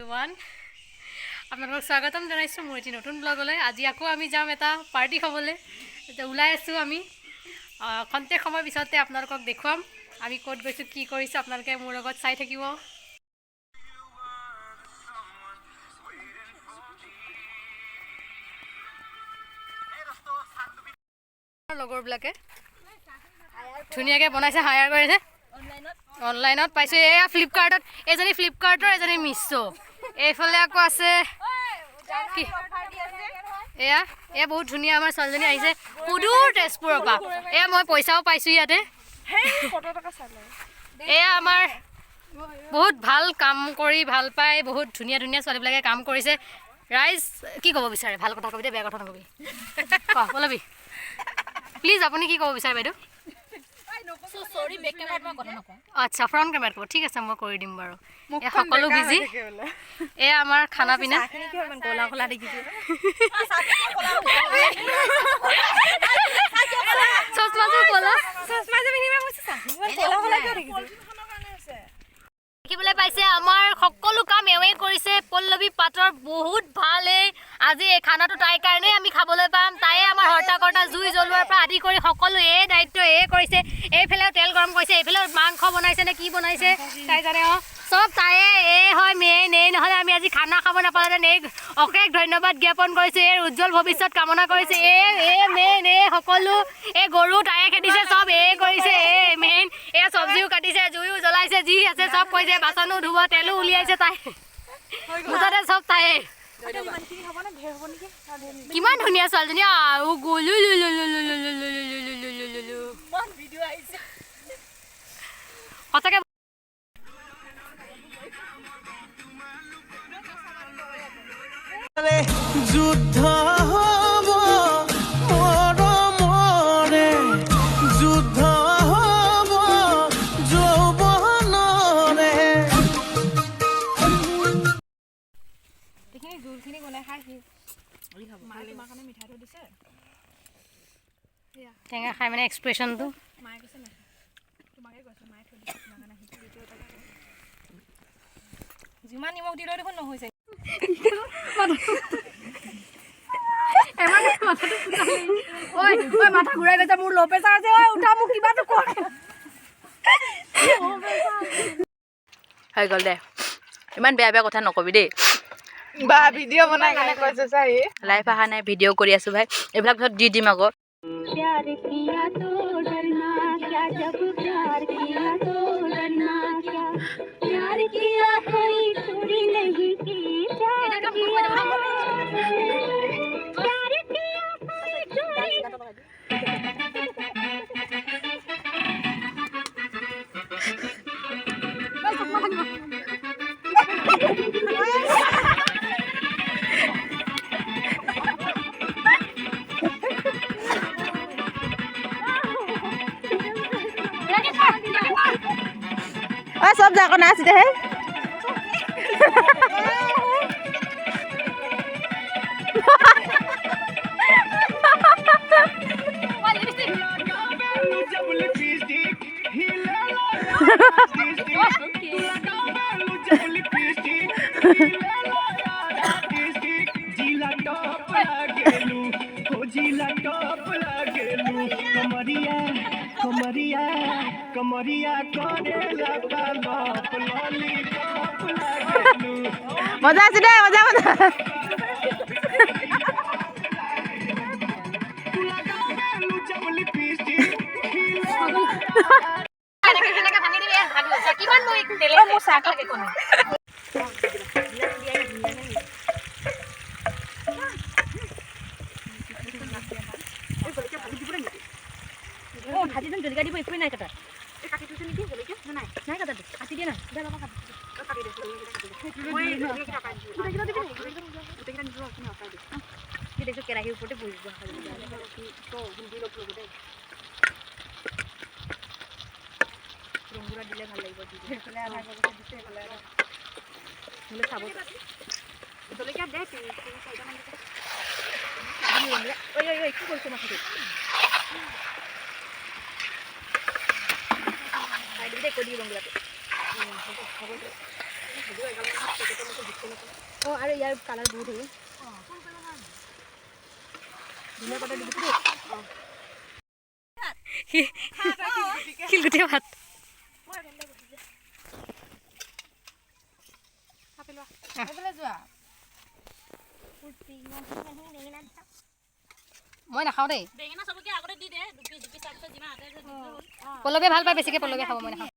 One আপোনালোকক স্বাগতম জনাইছোঁ মোৰ এটি নতুন ব্লগলৈ। আজি আকৌ আমি যাম এটা পাৰ্টি খাবলৈ। এতিয়া ওলাই আছোঁ আমি খন্তেক সময় পিছতে আপোনালোকক দেখুৱাম আমি ক'ত গৈছোঁ, কি কৰিছোঁ। আপোনালোকে মোৰ লগত চাই থাকিব। লগৰবিলাকে ধুনীয়াকৈ বনাইছে, হায়াৰ কৰিছে অনলাইনত পাইছোঁ। এয়া ফ্লিপকাৰ্টত, এজনী ফ্লিপকাৰ্টৰ, এজনী মিছো। এইফালে আকৌ আছে কি এয়া এয়া বহুত ধুনীয়া আমাৰ ছোৱালীজনী আহিছে সুদূৰ তেজপুৰৰ পৰা। এয়া মই পইচাও পাইছোঁ ইয়াতে। এয়া আমাৰ বহুত ভাল কাম কৰি ভাল পায়, বহুত ধুনীয়া ধুনীয়া ছোৱালীবিলাকে কাম কৰিছে। ৰাইজ কি ক'ব বিচাৰে? ভাল কথা কবি দে, বেয়া কথা নকবি। বলবি প্লিজ, আপুনি কি ক'ব বিচাৰে বাইদেউ? আচ্ছা, ফ্ৰণ্ট কেমেৰাত ক'ব। ঠিক আছে, মই কৰি দিম বাৰু। এই সকলো বিজি। এয়া আমাৰ খানা পিনা। দেখিবলৈ পাইছে আমাৰ সকলো কাম এওঁৱে কৰিছে। পল্লৱী পাটৰ বহুত ভাল। আজি এই খানাটো তাইৰ কাৰণেই আমি খাবলৈ পাম। তাইয়ে আমাৰ হৰ্তা কৰ্তা জুই জ্বলোৱাৰ পৰা আদি কৰি সকলো দায়িত্ব কৰিছে। এইফালেও তেল গৰম কৰিছে, এইফালেও মাংস বনাইছে নে কি বনাইছে তাই জানে। চব তাইয়ে হয় মেইন। নহ'লে আমি আজি খানা খাব নাপালোহেঁতেন। অশেষ ধন্যবাদ জ্ঞাপন কৰিছোঁ। উজ্জ্বল ভৱিষ্যত কামনা কৰিছোঁ। মেইন সকলো গৰু তাইয়ে খেদিছে, চব কৰিছে। মেইন চব্জিও কাটিছে, জুইও জ্বলাইছে, যি আছে চব কৰিছে। বাচনো ধুব, তেলো উলিয়াইছে তাই। মুঠতে চব তাইয়ে। কিমান ধুনীয়া ছোৱালীজনী আৰু গলু সঁচাকে। যুদ্ধ হ'ব মৰমৰে, যুদ্ধ হ'ব যৌৱনৰে। এইখিনি জোলখিনি বনাই খাই মায়ে তোমাৰ কাৰণে মিঠাইটো দিছে। টেঙা খাই মানে এক্সপ্ৰেশ্যনটো মায়ে কৈছে নাই, তোমাকে কৈছে মায়ে থৈ দিছে তোমাৰ কাৰণে। যিমান নিমখ দিলেও দেখোন নহৈছে। মাথা ঘূৰাই গৈছে, মোৰ ল' প্ৰেছাৰ আছে। উঠা, মোক কিবাটো কৰ। হৈ গ'ল দে, ইমান বেয়া বেয়া কথা নকবি দেই। বা ভিডিঅ' বনাই কেনে কৈছে চাই লাইভ অহা নাই, ভিডিঅ' কৰি আছো ভাই। এইবিলাক পিছত দি দিম আকৌ। চব যাক নাচি দে হে। মজা আছে দে, মজা মজা। ভাজিজন জলকীয়া দিব, একোৱেই নাই কাটা। কাটি থৈছে নেকি জলকীয়া? নাই নাই কাটা, কাটি দিয়ে না। কেৰাহীৰ ওপৰতে বহিব ৰংগুৰা দিলে ভাল লাগিব। চাব জলকীয়া দে, 3-4মান কি কৰিছো মাথাটো কৈ দিব ৰংগুৰাটো। অঁ আৰু ইয়াৰ কালাৰ বহুত হেৰি শিলগুটিয়া ভাত মই নাখাওঁ দেই পল্লৱে ভাল পায় বেছিকৈ পল্লৱে খাব মই নাখাওঁ